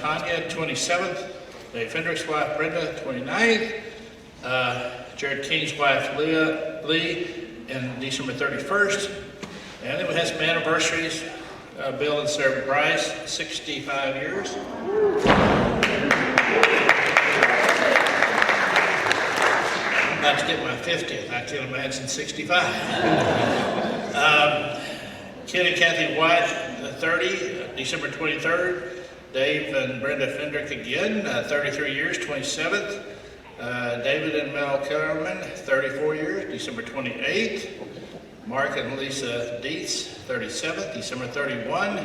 Tanya, 27th. Dave Fendrick's wife, Brenda, 29th. Jared King's wife, Lee, and December 31st. And then we had some anniversaries. Bill and Sarah Bryce, 65 years. I'm about to get my 50th. I can imagine 65. Ken and Kathy White, 30, December 23rd. Dave and Brenda Fendrick again, 33 years, 27th. David and Mel Kellerman, 34 years, December 28th. Mark and Lisa Dietz, 37th, December 31.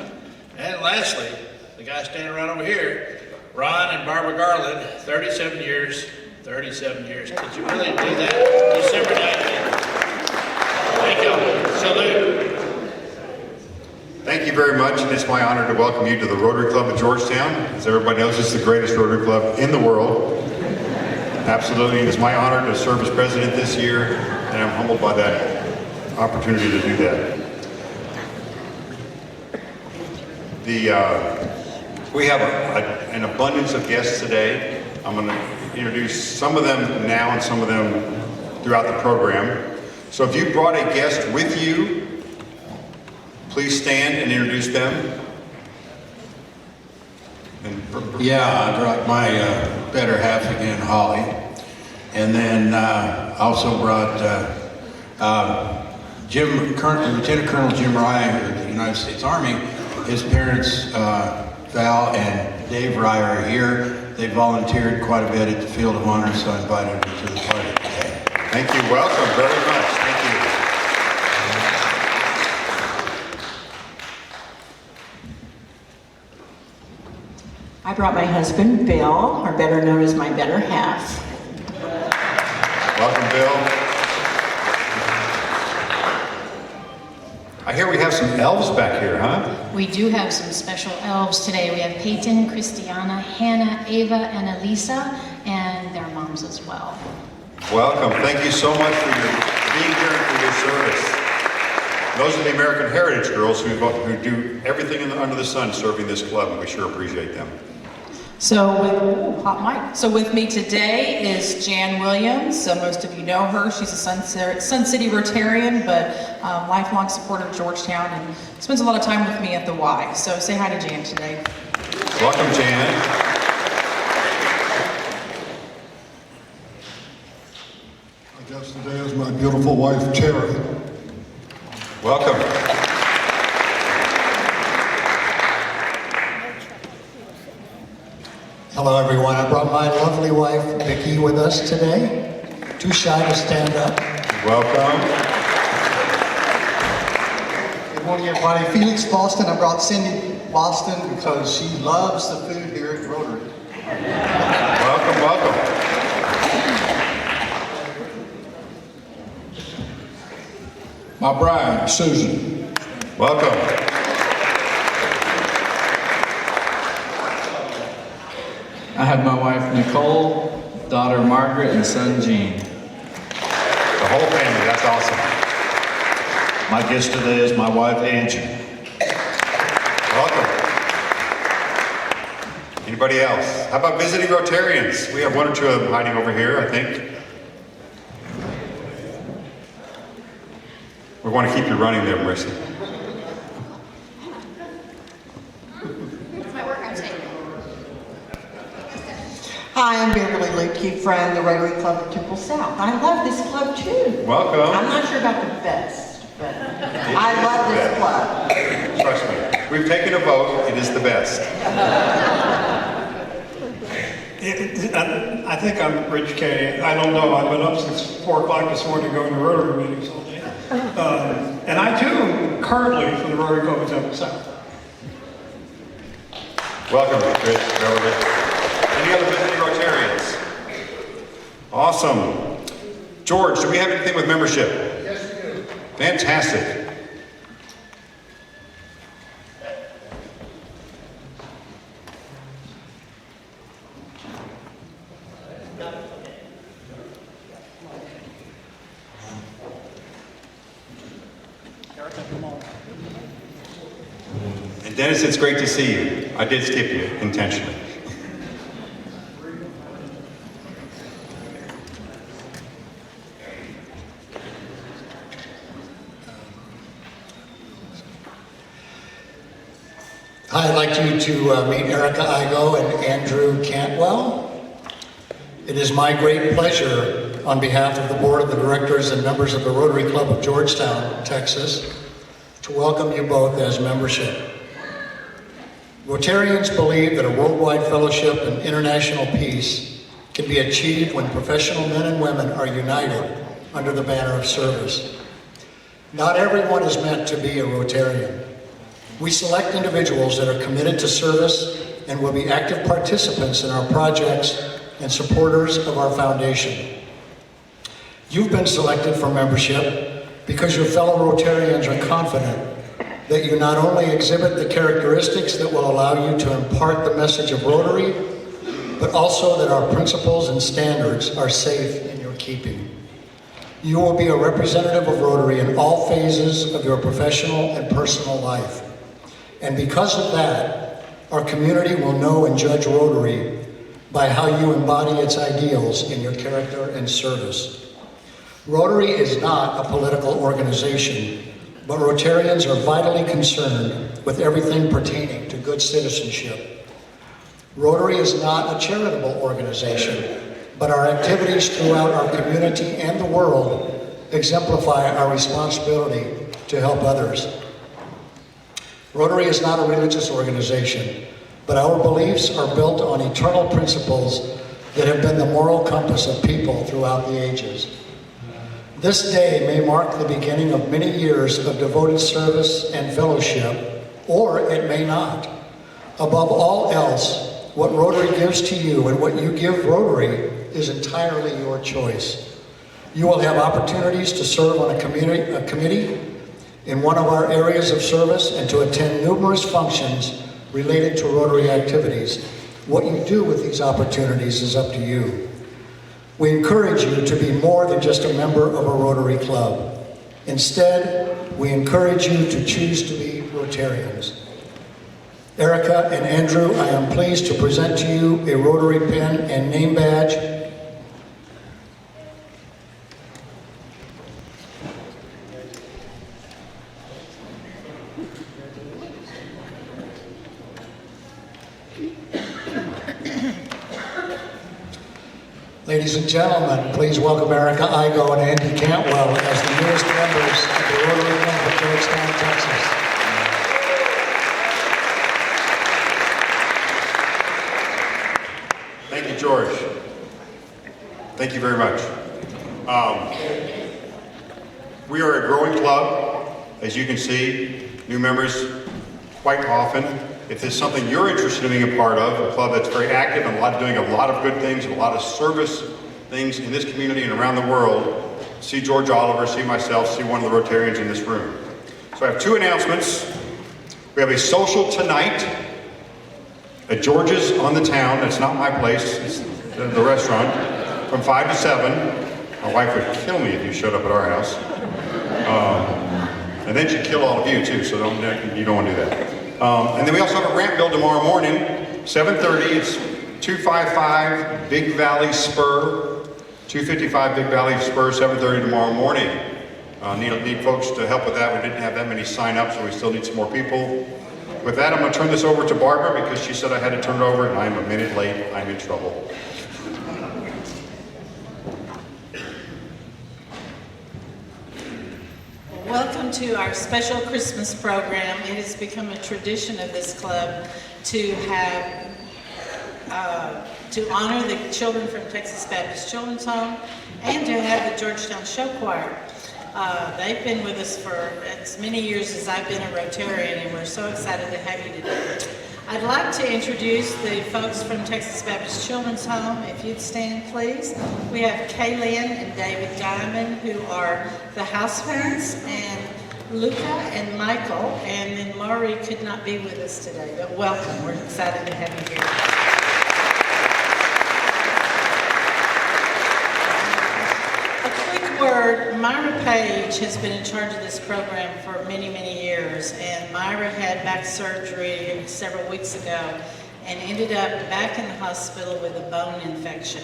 And lastly, the guy standing right over here, Ron and Barbara Garland, 37 years, 37 years. Could you really do that? December 19th. Thank you. Salute. Thank you very much, and it's my honor to welcome you to the Rotary Club of Georgetown. As everybody knows, this is the greatest Rotary Club in the world. Absolutely, it is my honor to serve as president this year, and I'm humbled by that opportunity to do that. We have an abundance of guests today. I'm going to introduce some of them now and some of them throughout the program. So if you brought a guest with you, please stand and introduce them. Yeah, I brought my better half again, Holly. And then also brought Lieutenant Colonel Jim Rye of the United States Army. His parents, Val and Dave Rye, are here. They volunteered quite a bit at the Field of Honor, so I invited them to the party today. Thank you. Welcome very much. Thank you. I brought my husband, Bill, or better known as my better half. Welcome, Bill. I hear we have some elves back here, huh? We do have some special elves today. We have Peyton, Christiana, Hannah, Ava, and Elisa, and their moms as well. Welcome. Thank you so much for your being here and for your service. Those are the American Heritage girls who do everything under the sun serving this club, and we sure appreciate them. So with me today is Jan Williams. So most of you know her. She's a Sun City Rotarian, but lifelong supporter of Georgetown, and spends a lot of time with me at the Y. So say hi to Jan today. Welcome, Jan. My guest today is my beautiful wife, Terry. Welcome. Hello everyone, I brought my lovely wife, Vicki, with us today. Too shy to stand up. Welcome. Good morning everybody. Felix Boston, I brought Cindy Boston because she loves the food here at Rotary. Welcome, welcome. My bride, Susan. Welcome. I have my wife Nicole, daughter Margaret, and son Gene. The whole family, that's awesome. My guest today is my wife Angie. Welcome. Anybody else? How about visiting Rotarians? We have one or two of them hiding over here, I think. We want to keep you running there, Marissa. Hi, I'm Beverly Lutke from the Rotary Club of Temple South. I love this club too. Welcome. I'm not sure about the best, but I love this club. Trust me. We've taken a vote. It is the best. I think I'm Rich Kay. I don't know. I've been up since 4 o'clock this morning going to Rotary meetings all day. And I too am currently for the Rotary Club of Temple South. Welcome, Rich. Beverly. Any other visiting Rotarians? Awesome. George, do we have anything with membership? Yes, we do. Fantastic. And And Dennis, it's great to see you. I did skip you intentionally. Hi, I'd like you to meet Erica Igo and Andrew Cantwell. It is my great pleasure on behalf of the Board of the Directors and members of the Rotary Club of Georgetown, Texas, to welcome you both as membership. Rotarians believe that a worldwide fellowship and international peace can be achieved when professional men and women are united under the banner of service. Not everyone is meant to be a Rotarian. We select individuals that are committed to service and will be active participants in our projects and supporters of our foundation. You've been selected for membership because your fellow Rotarians are confident that you not only exhibit the characteristics that will allow you to impart the message of Rotary, but also that our principles and standards are safe in your keeping. You will be a representative of Rotary in all phases of your professional and personal life. And because of that, our community will know and judge Rotary by how you embody its ideals in your character and service. Rotary is not a political organization, but Rotarians are vitally concerned with everything pertaining to good citizenship. Rotary is not a charitable organization, but our activities throughout our community and the world exemplify our responsibility to help others. Rotary is not a religious organization, but our beliefs are built on eternal principles that have been the moral compass of people throughout the ages. This day may mark the beginning of many years of devoted service and fellowship, or it may not. Above all else, what Rotary gives to you and what you give Rotary is entirely your choice. You will have opportunities to serve on a committee in one of our areas of service and to attend numerous functions related to Rotary activities. What you do with these opportunities is up to you. We encourage you to be more than just a member of a Rotary club. Instead, we encourage you to choose to be Rotarians. Erica and Andrew, I am pleased to present to you a Rotary pin and name badge. Ladies and gentlemen, please welcome Erica Igo and Andy Cantwell as the newest members of the Rotary Club of Georgetown, Texas. Thank you, George. Thank you very much. We are a growing club, as you can see, new members quite often. If there's something you're interested in being a part of, a club that's very active and doing a lot of good things and a lot of service things in this community and around the world, see George Oliver, see myself, see one of the Rotarians in this room. So I have two announcements. We have a social tonight at George's on the Town. That's not my place, it's the restaurant, from 5 to 7. My wife would kill me if you showed up at our house. And then she'd kill all of you too, so you don't want to do that. And then we also have a ramp build tomorrow morning, 7:30. It's 255 Big Valley Spur, 255 Big Valley Spur, 7:30 tomorrow morning. Need folks to help with that. We didn't have that many sign up, so we still need some more people. With that, I'm going to turn this over to Barbara because she said I had to turn it over, and I'm a minute late. I'm in trouble. Welcome to our special Christmas program. It has become a tradition of this club to have to honor the children from Texas Baptist Children's Home and to have the Georgetown Show Choir. They've been with us for as many years as I've been a Rotarian, and we're so excited to have you today. I'd like to introduce the folks from Texas Baptist Children's Home. If you'd stand, please. We have Kaylin and David Diamond, who are the house parents, and Luca and Michael, and then Laurie could not be with us today, but welcome. We're excited to have you here. A quick Myra Page has been in charge of this program for many, many years, and Myra had back surgery several weeks ago and ended up back in the hospital with a bone infection.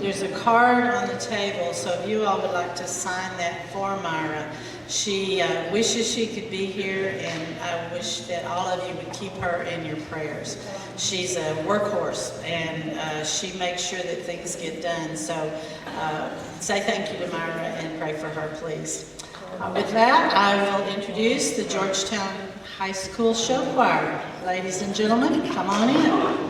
There's a card on the table, so if you all would like to sign that for Myra. She wishes she could be here, and I wish that all of you would keep her in your prayers. She's a workhorse, and she makes sure that things get done. So say thank you to Myra and pray for her, please. With that, I will introduce the Georgetown High School Show Choir. Ladies and gentlemen, come on in.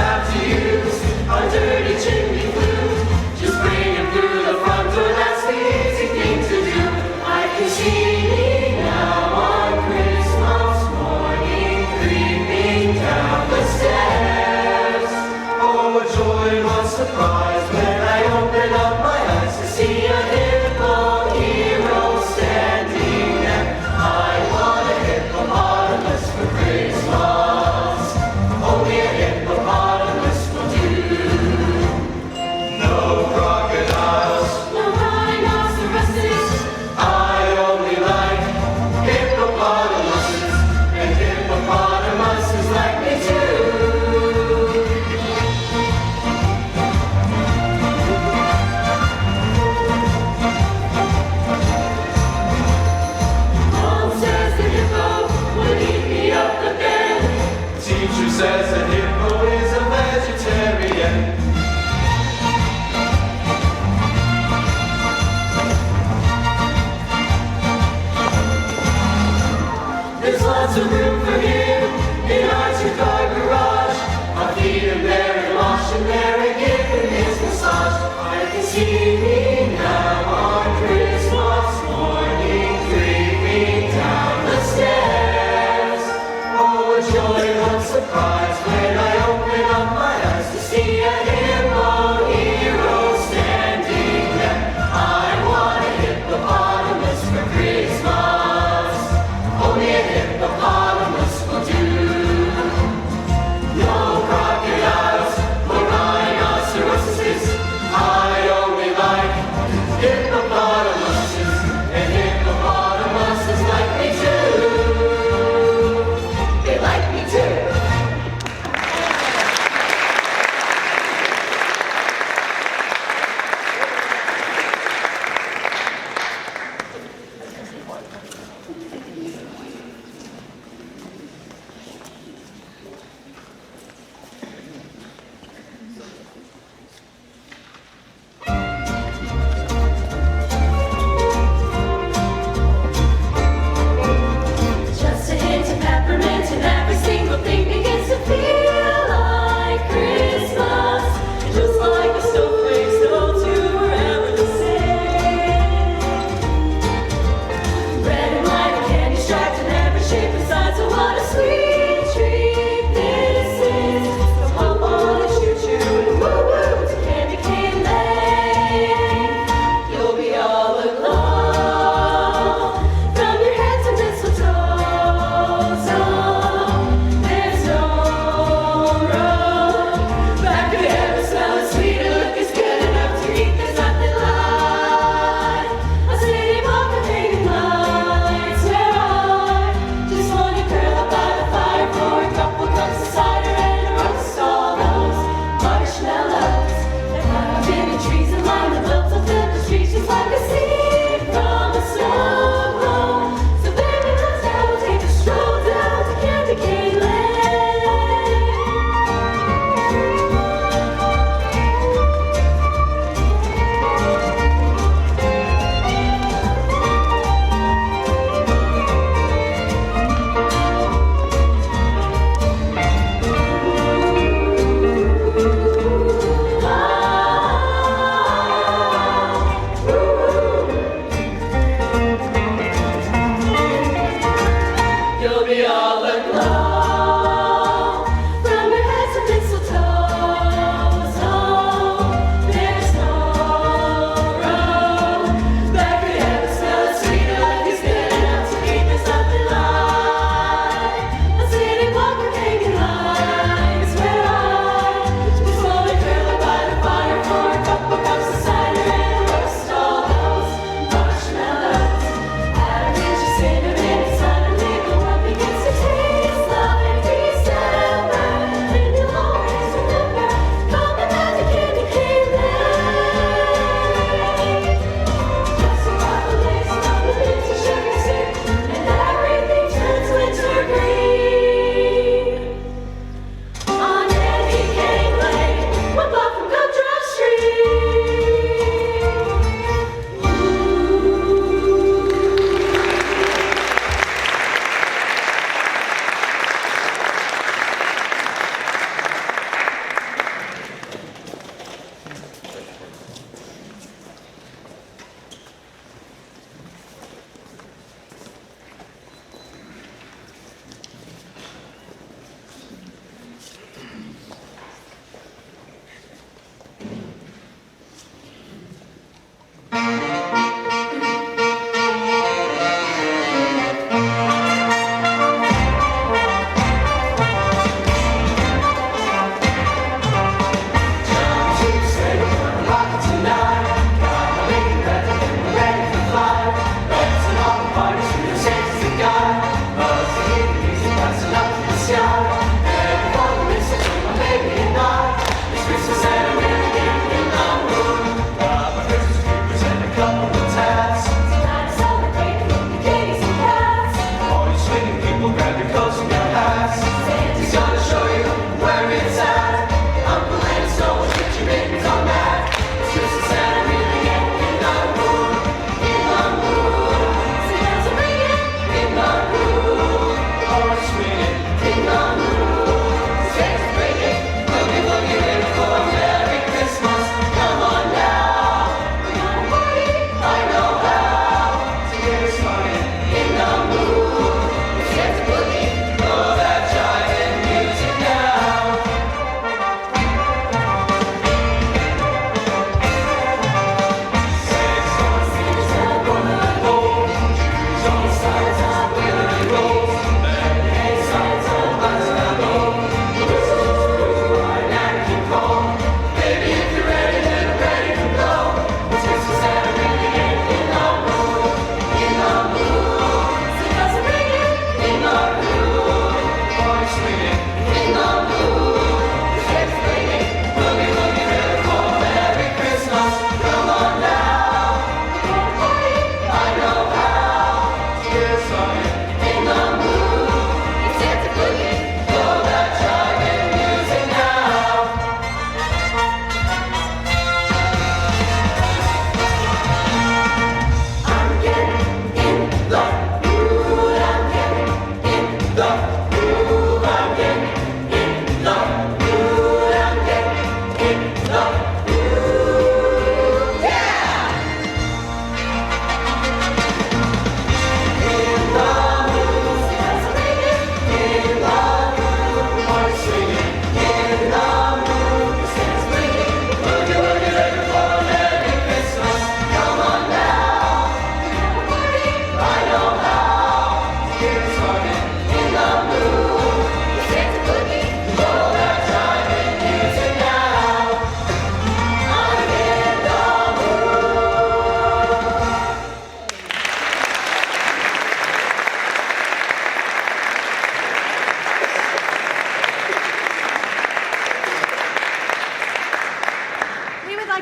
have to use a dirty chimney flute. Just bring him through the front door, that's the easy thing to do. I can see me now on Christmas morning, creeping down the stairs. Oh, what joy, what surprise, when I open up my eyes to see a hippo hero standing there. I want a hippopotamus for Christmas. Only a hippopotamus will do.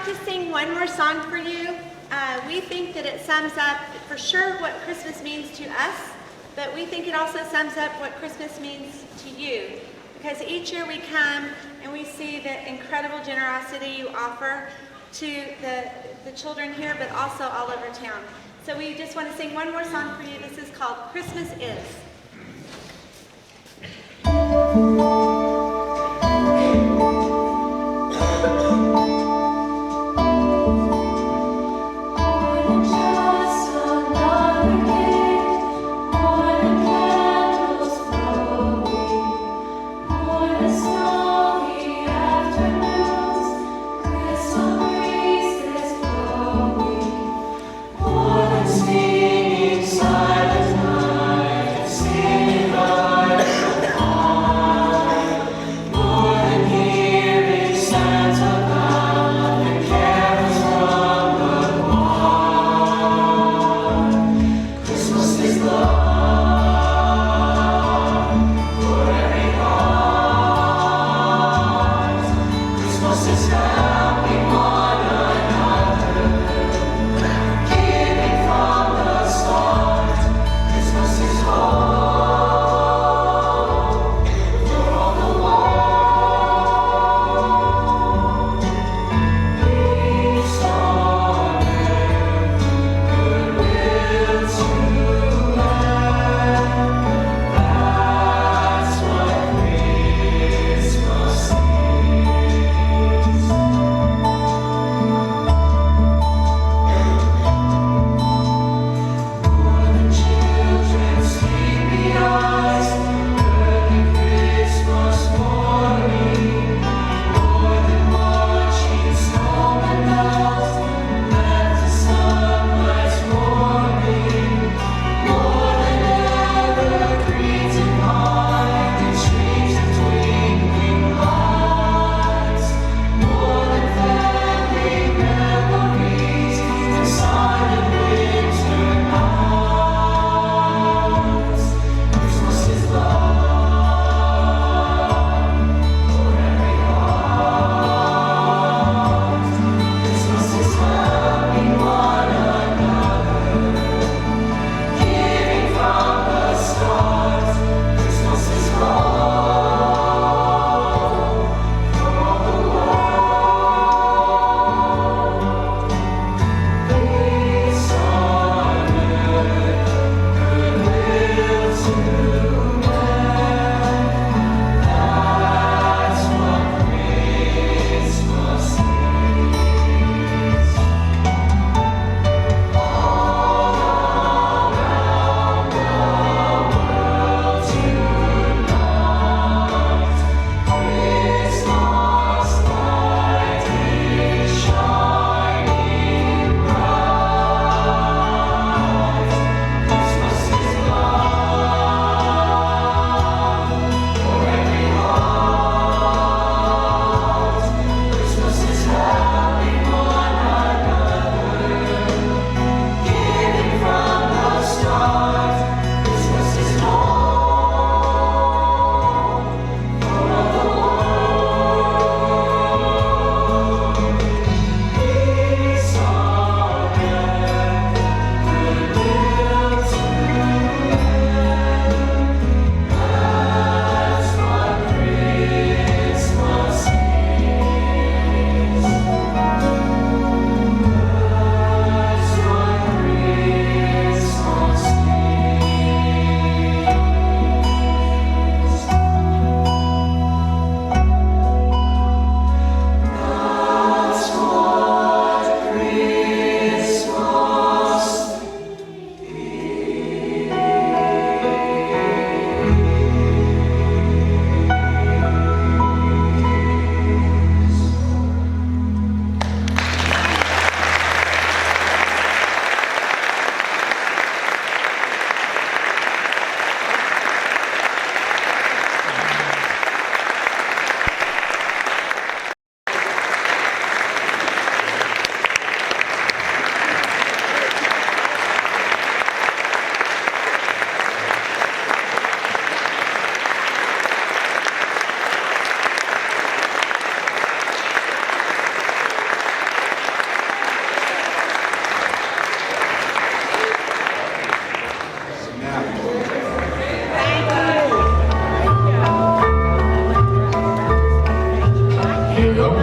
like to sing one more song for you. We think that it sums up for sure what Christmas means to us, but we think it also sums up what Christmas means to you. Because each year we come and we see the incredible generosity you offer to the children here, but also all over town. So we just want to sing one more song for you. This is called Christmas Is. Silent night, singing by the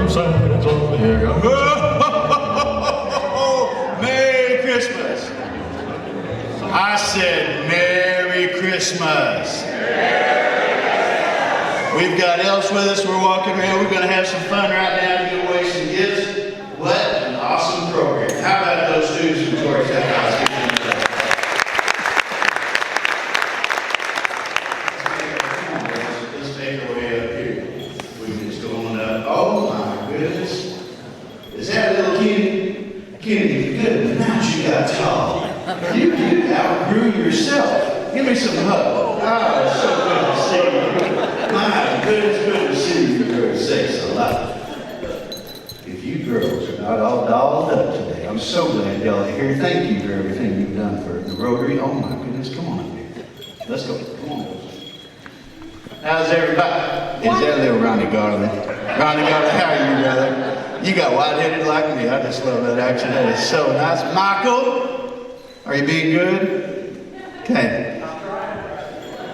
of Santa's over here. Merry Christmas. I said Merry Christmas. We've got elves with us. We're walking around. We're going to have some fun right now, give away some gifts. What an awesome program. How about those students from Georgetown High School? Let's take our way up here. We're just going up. Oh my goodness. Is that little Kenny? Kenny, good night, you got tall. You outgrew yourself. Give me some hug. Oh, it's so good to see you. My goodness, good to see you, girls. Sakes alive. If you girls are not all dolled up today, I'm so glad y'all are here. Thank you for everything you've done for the Rotary. Oh my goodness, come on up here. Let's go. Come on, girls. How's everybody? Is that little Ronnie Garland? Ronnie Garland, how are you, brother? You got white-headed like me. I just love that action. That is so nice. Michael, are you being good? Okay.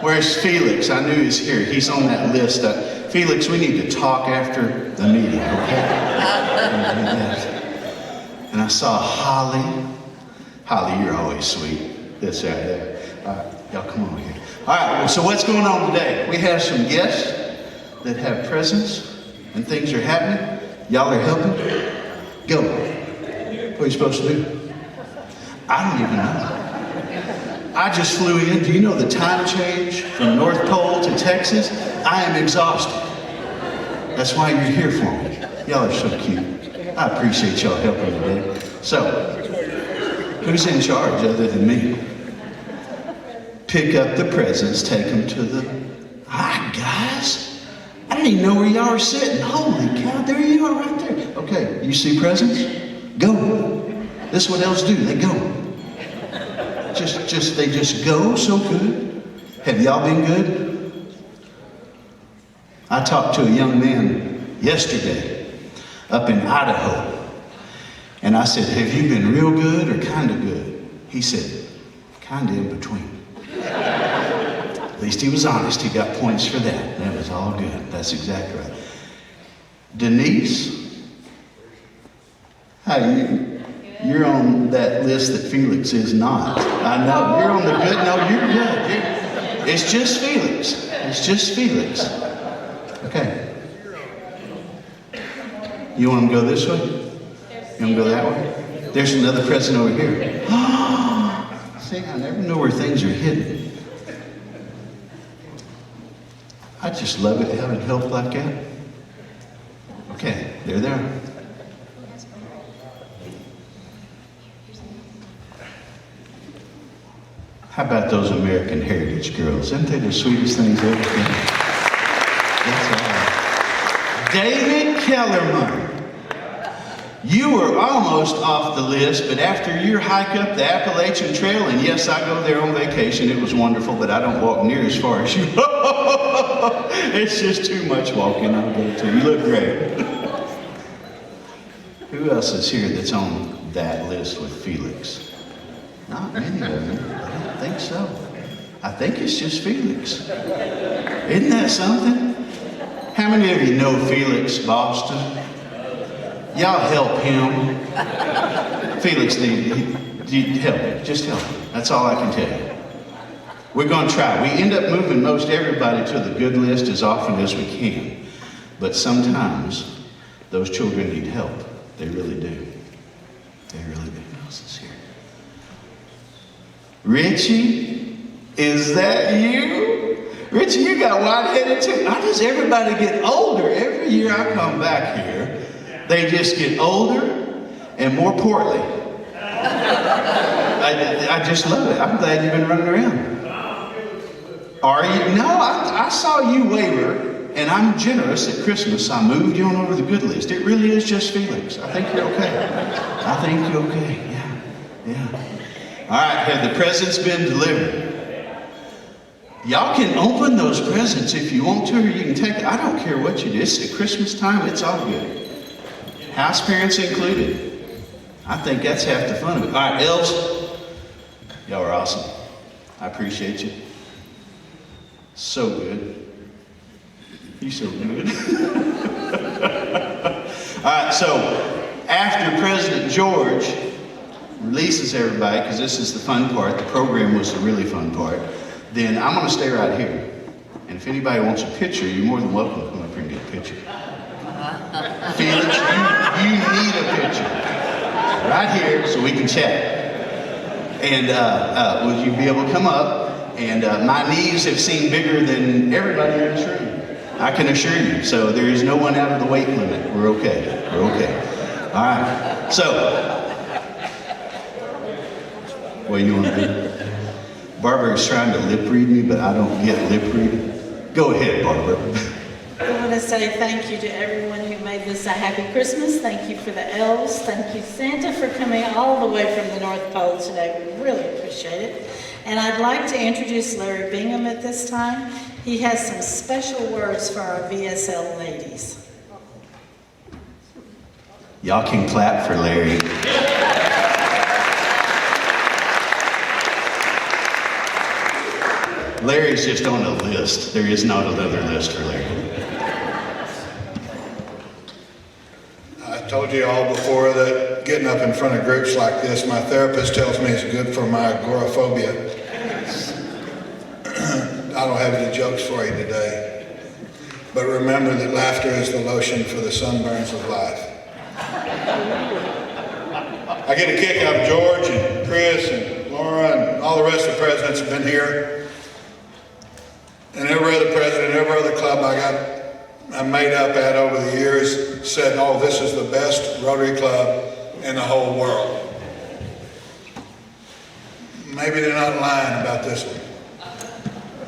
Where's Felix? I knew he was here. He's on that list. Felix, we need to talk after the meeting, okay? And I saw Holly. Holly, you're always sweet. This, right there. All right, y'all come on here. All right, well, so what's going on today? We have some guests that have presents and things are happening. Y'all are helping. Go. What are you supposed to do? I don't even know. I just flew in. Do you know the time change from North Pole to Texas? I am exhausted. That's why you're here for me. Y'all are so cute. I appreciate y'all helping today. So, who's in charge other than me? Pick up the presents, take them to the... Hi, guys. I didn't even know where y'all were sitting. Holy cow, there you are right there. Okay, you see presents? Go. This is what elves do. They go. They just go so good. Have y'all been good? I talked to a young man yesterday up in Idaho. And I said, have you been real good or kind of good? He said, kind of in between. At least he was honest. He got points for that. That was all good. That's exactly right. Denise, how are you? You're on that list that Felix is not. I know. You're on the good. No, you're good. It's just Felix. It's just Felix. Okay. You want to go this way? You want to go that way? There's another present over here. See, I never know where things are hidden. I just love it having help like that. Okay, there they are. How about those American Heritage girls? Aren't they the sweetest things ever? That's all. David Kellerman. You were almost off the list, but after your hike up the Appalachian Trail, and yes, I go there on vacation, it was wonderful, but I don't walk near as far as you. It's just too much walking. I'll go to. You look great. Who else is here that's on that list with Felix? Not many of them. I don't think so. I think it's just Felix. Isn't that something? How many of you know Felix Boston? Y'all help him. Felix, help him. Just help him. That's all I can tell you. We're going to try. We end up moving most everybody to the good list as often as we can. But sometimes those children need help. They really do. They really do. Who else is here? Richie, is that you? Richie, you got white-headed too. Why does everybody get older? Every year I come back here, they just get older and more portly. I just love it. I'm glad you've been running around. Are you? No, I saw you waver, and I'm generous at Christmas. I moved you on over the good list. It really is just Felix. I think you're okay. I think you're okay. Yeah. All right, have the presents been delivered? Y'all can open those presents if you want to, or you can take it. I don't care what you do. It's at Christmas time. It's all good. House parents included. I think that's half the fun of it. All right, elves, y'all are awesome. I appreciate you. So good. You're so good. so after President George releases everybody, because this is the fun part, the program was the really fun part, then I'm going to stay right here. And if anybody wants a picture, you're more than welcome to come up here and get a picture. Felix, you need a picture. Right here so we can chat. And will you be able to come up? And my knees have seemed bigger than everybody in this room. I can assure you. So there is no one out of the weight limit. We're okay. We're okay. All right. So, what do you want to do? Barbara is trying to lip read me, but I don't get lip reading. Go ahead, Barbara. I want to say thank you to everyone who made this a happy Christmas. Thank you for the elves. Thank you, Santa, for coming all the way from the North Pole today. We really appreciate it. And I'd like to introduce Larry Bingham at this time. He has some special words for our VSL ladies. Y'all can clap for Larry. Larry's just on a list. There is not another list for Larry. I told you all before that getting up in front of groups like this, my therapist tells me it's good for my agoraphobia. I don't have any jokes for you today. But remember that laughter is the lotion for the sunburns of life. I get a kick out of George and Chris and Laura and all the rest of the presidents have been here. And every other president, every other club I made up at over the years said, oh, this is the best Rotary Club in the whole world. Maybe they're not lying about this one.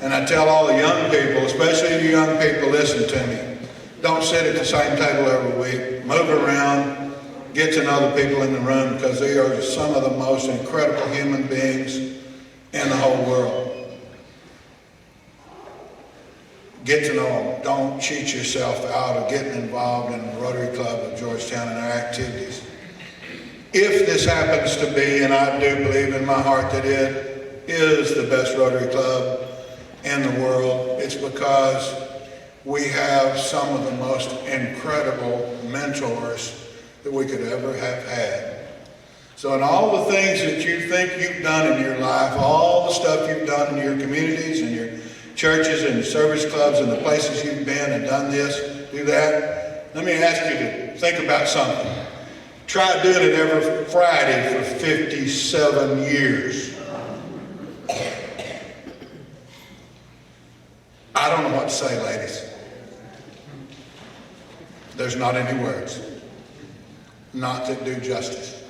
And I tell all the young people, especially the young people, listen to me. Don't sit at the same table every week. Move around. Get to know the people in the room because they are some of the most incredible human beings in the whole world. Get to know them. Don't cheat yourself out of getting involved in the Rotary Club of Georgetown and our activities. If this happens to be, and I do believe in my heart that it is the best Rotary Club in the world, it's because we have some of the most incredible mentors that we could ever have had. So in all the things that you think you've done in your life, all the stuff you've done in your communities and your churches and service clubs and the places you've been and done this, do that, let me ask you to think about something. Try doing it every Friday for 57 years. I don't know what to say, ladies. There's not any words. Not that do justice.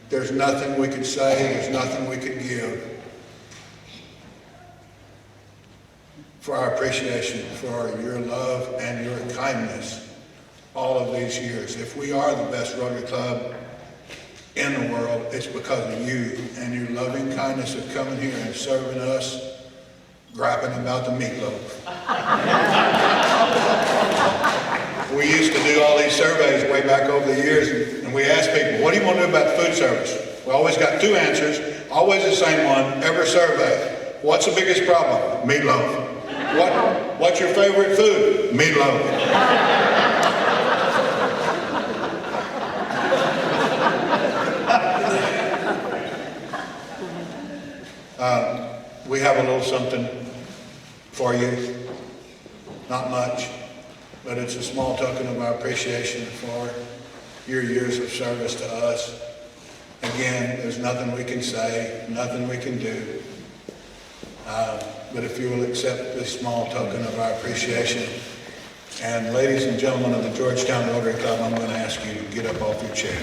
There's nothing we could say, there's nothing we could give for our appreciation for your love and your kindness all of these years. If we are the best Rotary Club in the world, it's because of you and your loving kindness of coming here and serving us, griping about the meatloaf. We used to do all these surveys way back over the years, and we asked people, what do you want to do about food service? We always got two answers, always the same one, every survey. What's the biggest problem? Meatloaf. What's your favorite food? Meatloaf. We have a little something for you. Not much, but it's a small token of our appreciation for your years of service to us. Again, there's nothing we can say, nothing we can do. But if you will accept this small token of our appreciation. And ladies and gentlemen of the Georgetown Rotary Club, I'm going to ask you to get up off your chair.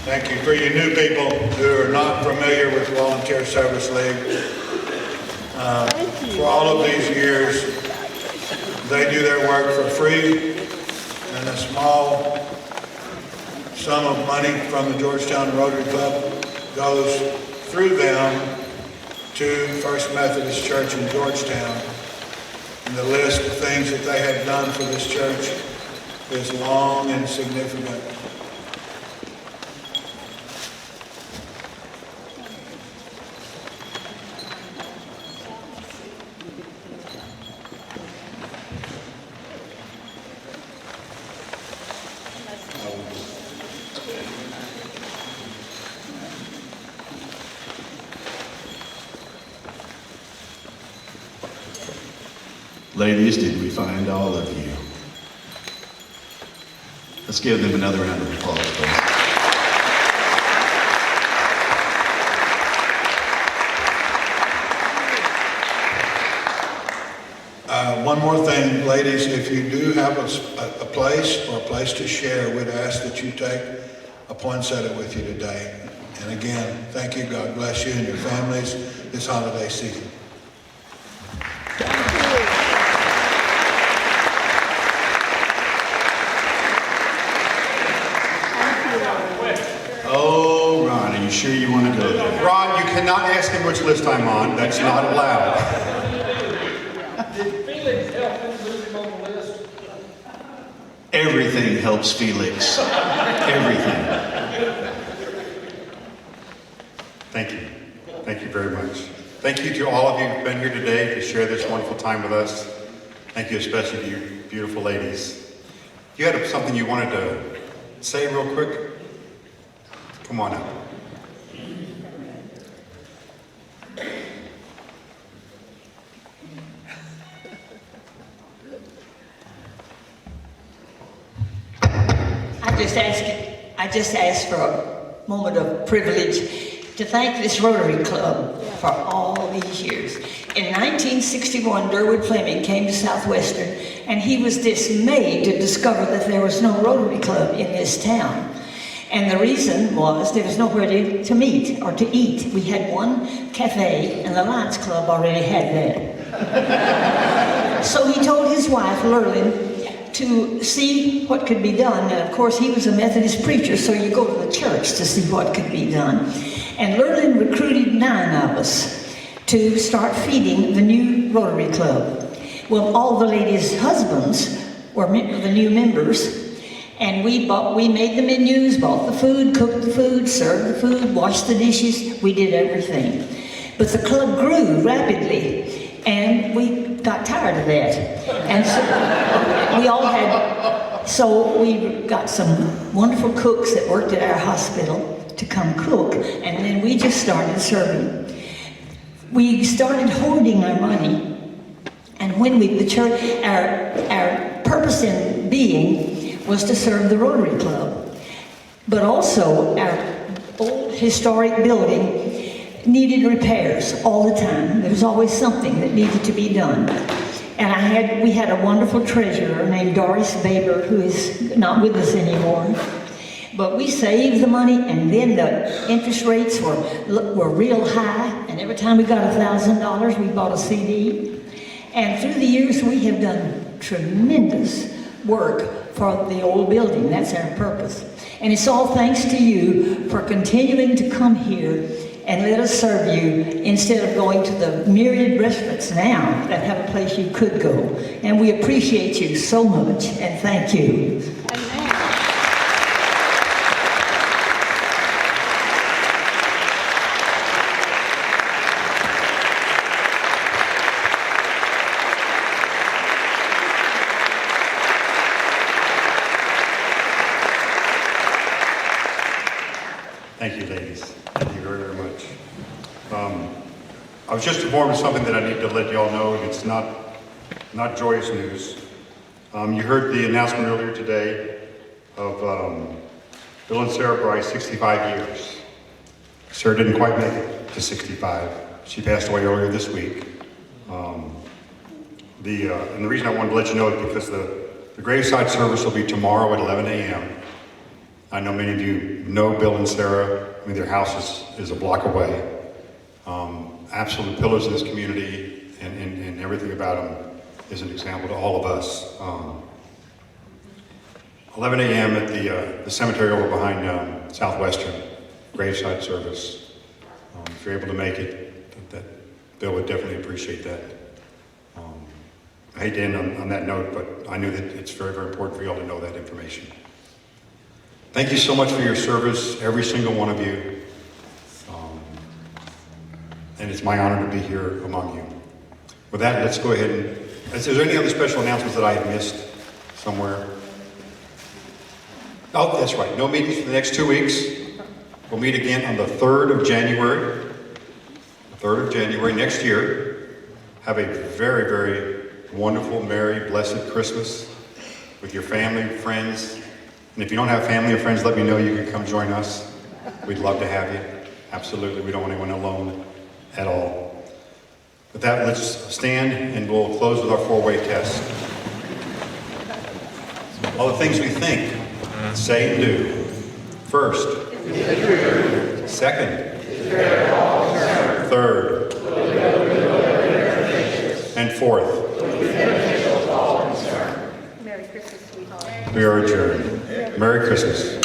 Thank you. For you new people who are not familiar with Volunteer Service League, for all of these years, they do their work for free in a small sum of money from the Georgetown Rotary Club goes through them to First Methodist Church in Georgetown. And the list of things that they have done for this church is long and significant. Ladies, did we find all of you? Let's give them another round of applause, please. One more thing, ladies, if you do have a place or a place to share, we'd ask that you take a poinsettia with you today. And again, thank you. God bless you and your families this holiday season. Oh, Ron, are you sure you want to go there? Ron, you cannot ask him which list I'm on. That's not allowed. Did Felix help him move him on the list? Everything helps Felix. Everything. Thank you. Thank you very much. Thank you to all of you who've been here today to share this wonderful time with us. Thank you especially to you beautiful ladies. You had something you wanted to say real quick? Come on up. I just asked for a moment of privilege to thank this Rotary Club for all these years. In 1961, Durwood Fleming came to Southwestern, and he was dismayed to discover that there was no Rotary Club in this town. And the reason was there was nowhere to meet or to eat. We had one cafe, and the Lions Club already had that. So he told his wife, Lurlin, to see what could be done. And of course, he was a Methodist preacher, so you go to the church to see what could be done. And Lurlin recruited 9 of us to start feeding the new Rotary Club. Well, all the ladies' husbands were the new members. And we made the menus, bought the food, cooked the food, served the food, washed the dishes. We did everything. But the club grew rapidly, and we got tired of that. And so we got some wonderful cooks that worked at our hospital to come cook, and then we just started serving. We started hoarding our money, and when our purpose in being was to serve the Rotary Club. But also, our old historic building needed repairs all the time. There was always something that needed to be done. And we had a wonderful treasurer named Doris Baber, who is not with us anymore. But we saved the money, and then the interest rates were real high, and every time we got $1,000, we bought a CD. And through the years, we have done tremendous work for the old building. That's our purpose. And it's all thanks to you for continuing to come here and let us serve you instead of going to the myriad restaurants now that have a place you could go. And we appreciate you so much, and thank you. Thank you, ladies. Thank you very, very much. I was just informed of something that I need to let y'all know, and it's not joyous news. You heard the announcement earlier today of Bill and Sarah Bryce, 65 years. Sarah didn't quite make it to 65. She passed away earlier this week. And the reason I wanted to let you know is because the graveside service will be tomorrow at 11 a.m. I know many of you know Bill and Sarah. I mean, their house is a block away. Absolute pillars in this community, and everything about them is an example to all of us. 11 a.m. at the cemetery over behind Southwestern, graveside service. If you're able to make it, that Bill would definitely appreciate that. I hate to end on that note, but I knew that it's very, very important for you all to know that information. Thank you so much for your service, every single one of you. And it's my honor to be here among you. With that, let's go ahead and, is there any other special announcements that I have missed somewhere? Oh, that's right, no meetings for the next 2 weeks. We'll meet again on the 3rd of January. The 3rd of January next year. Have a very, very wonderful, merry, blessed Christmas with your family, friends. And if you don't have family or friends, let me know. You can come join us. We'd love to have you. Absolutely, we don't want anyone alone at all. With that, let's stand and we'll close with our 4-way test. All the things we think, say, and do. First. Second. Third. And fourth. Merry Christmas, sweetheart. We are adjourned. Merry Christmas.